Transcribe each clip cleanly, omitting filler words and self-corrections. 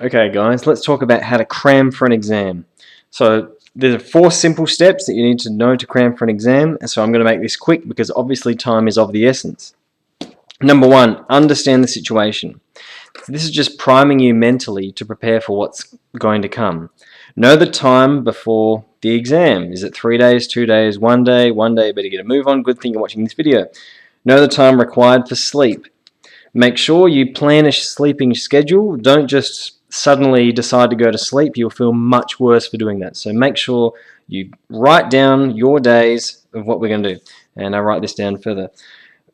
Okay guys, let's talk about how to cram for an exam. So there are 4 simple steps that you need to know to cram for an exam, and so I'm going to make this quick because obviously time is of the essence. Number 1, understand the situation. This is just priming you mentally to prepare for what's going to come. Know the time before the exam. Is it 3 days, 2 days, 1 day? 1 day, better get a move on. Good thing you're watching this video. Know the time required for sleep. Make sure you plan a sleeping schedule. Don't just suddenly decide to go to sleep. You'll feel much worse for doing that. So make sure you write down your days of what we're going to do. And I'll write this down further.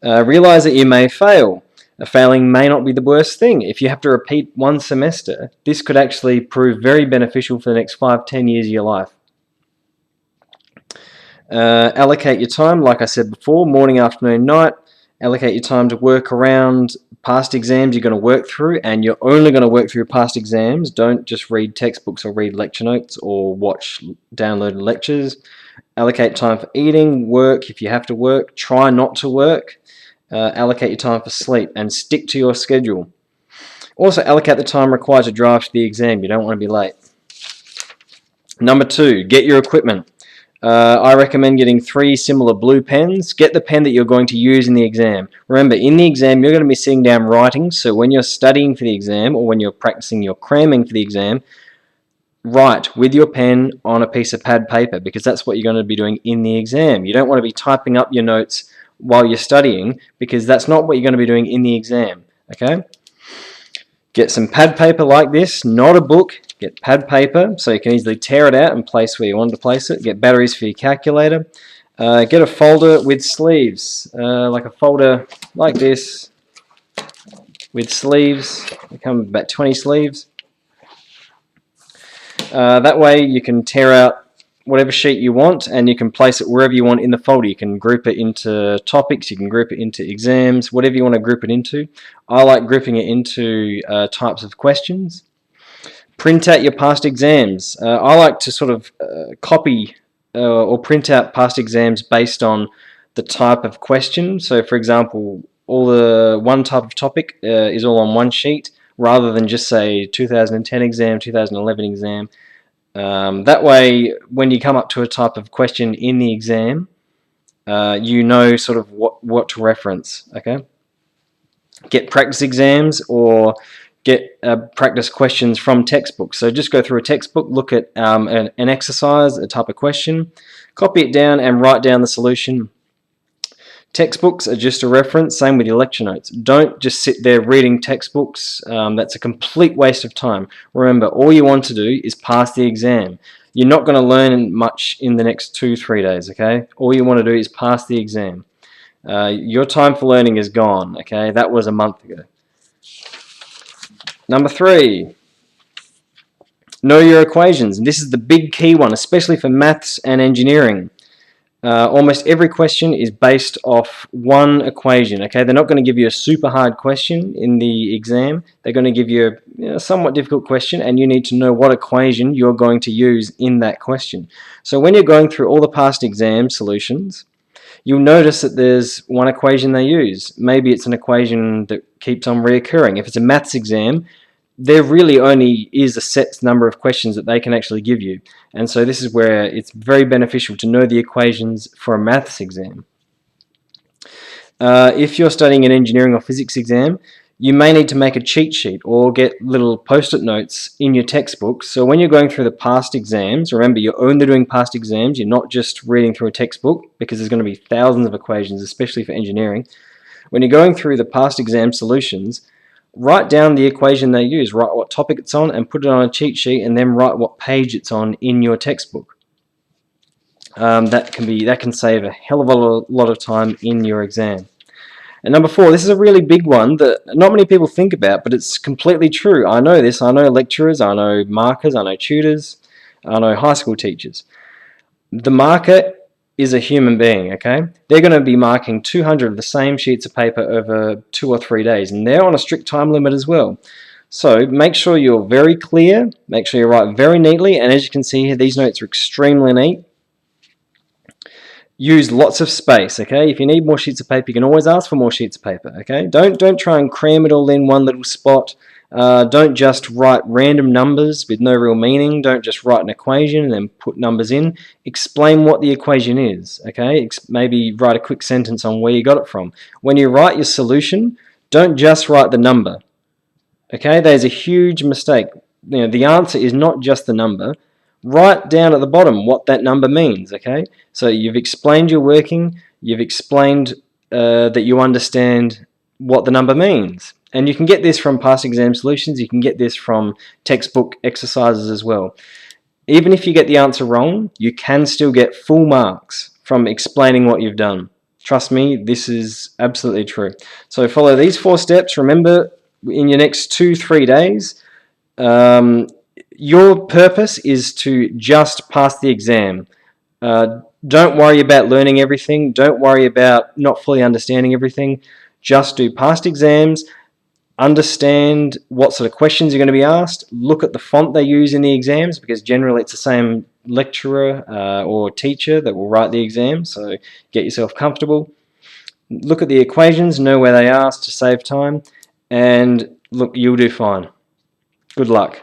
Realize that you may fail. Failing may not be the worst thing. If you have to repeat one semester, this could actually prove very beneficial for the next 5-10 years of your life. Allocate your time, like I said before, morning, afternoon, night. Allocate your time to work around past exams you're going to work through, and you're only going to work through past exams. Don't just read textbooks or read lecture notes or watch downloaded lectures. Allocate time for eating, work if you have to work. Try not to work. Allocate your time for sleep and stick to your schedule. Also allocate the time required to drive to the exam. You don't want to be late. Number 2, get your equipment. I recommend getting 3 similar blue pens. Get the pen that you're going to use in the exam. Remember, in the exam, you're going to be sitting down writing, so when you're studying for the exam or when you're practicing your cramming for the exam, write with your pen on a piece of pad paper, because that's what you're going to be doing in the exam. You don't want to be typing up your notes while you're studying, because that's not what you're going to be doing in the exam. Okay? Get some pad paper like this, not a book. Get pad paper so you can easily tear it out and place where you want to place it. Get batteries for your calculator. Get a folder with sleeves, like a folder like this with sleeves. They come with about 20 sleeves. That way you can tear out whatever sheet you want and you can place it wherever you want in the folder. You can group it into topics, you can group it into exams, whatever you want to group it into. I like grouping it into types of questions. Print out your past exams. I like to sort of copy or print out past exams based on the type of question. So for example, all the one type of topic is all on one sheet, rather than just say 2010 exam, 2011 exam. That way, when you come up to a type of question in the exam, you know sort of what to reference. Okay. Get practice exams or get practice questions from textbooks. So just go through a textbook, look at an exercise, a type of question, copy it down and write down the solution. Textbooks are just a reference, same with your lecture notes. Don't just sit there reading textbooks. That's a complete waste of time. Remember, all you want to do is pass the exam. You're not going to learn much in the next 2-3 days, okay? All you want to do is pass the exam. Your time for learning is gone, okay? That was a month ago. Number 3, know your equations. And this is the big key one, especially for maths and engineering. Almost every question is based off one equation. Okay, they're not going to give you a super hard question in the exam. They're going to give you a somewhat difficult question, and you need to know what equation you're going to use in that question. So when you're going through all the past exam solutions, you'll notice that there's one equation they use. Maybe it's an equation that keeps on reoccurring. If it's a maths exam, there really only is a set number of questions that they can actually give you. And so this is where it's very beneficial to know the equations for a maths exam. If you're studying an engineering or physics exam, you may need to make a cheat sheet or get little post-it notes in your textbook. So when you're going through the past exams, remember you're only doing past exams, you're not just reading through a textbook, because there's going to be thousands of equations, especially for engineering. When you're going through the past exam solutions, write down the equation they use, write what topic it's on and put it on a cheat sheet, and then write what page it's on in your textbook. That can save a hell of a lot of time in your exam. And number 4, this is a really big one that not many people think about, but it's completely true. I know this. I know lecturers, I know markers, I know tutors, I know high school teachers. The marker is a human being, okay? They're going to be marking 200 of the same sheets of paper over 2 or 3 days, and they're on a strict time limit as well. So make sure you're very clear, make sure you write very neatly, and as you can see here, these notes are extremely neat. Use lots of space, okay? If you need more sheets of paper, you can always ask for more sheets of paper, okay? Don't try and cram it all in one little spot. Don't just write random numbers with no real meaning. Don't just write an equation and then put numbers in. Explain what the equation is, okay? Maybe write a quick sentence on where you got it from. When you write your solution, don't just write the number, okay? There's a huge mistake. The answer is not just the number. Write down at the bottom what that number means, okay? So you've explained your working, you've explained that you understand what the number means. And you can get this from past exam solutions, you can get this from textbook exercises as well. Even if you get the answer wrong, you can still get full marks from explaining what you've done. Trust me, this is absolutely true. So follow these 4 steps. Remember, in your next 2-3 days, your purpose is to just pass the exam. Don't worry about learning everything. Don't worry about not fully understanding everything. Just do past exams. Understand what sort of questions you're going to be asked. Look at the font they use in the exams, because generally it's the same lecturer or teacher that will write the exam, so get yourself comfortable. Look at the equations, know where they are to save time, and look, you'll do fine. Good luck.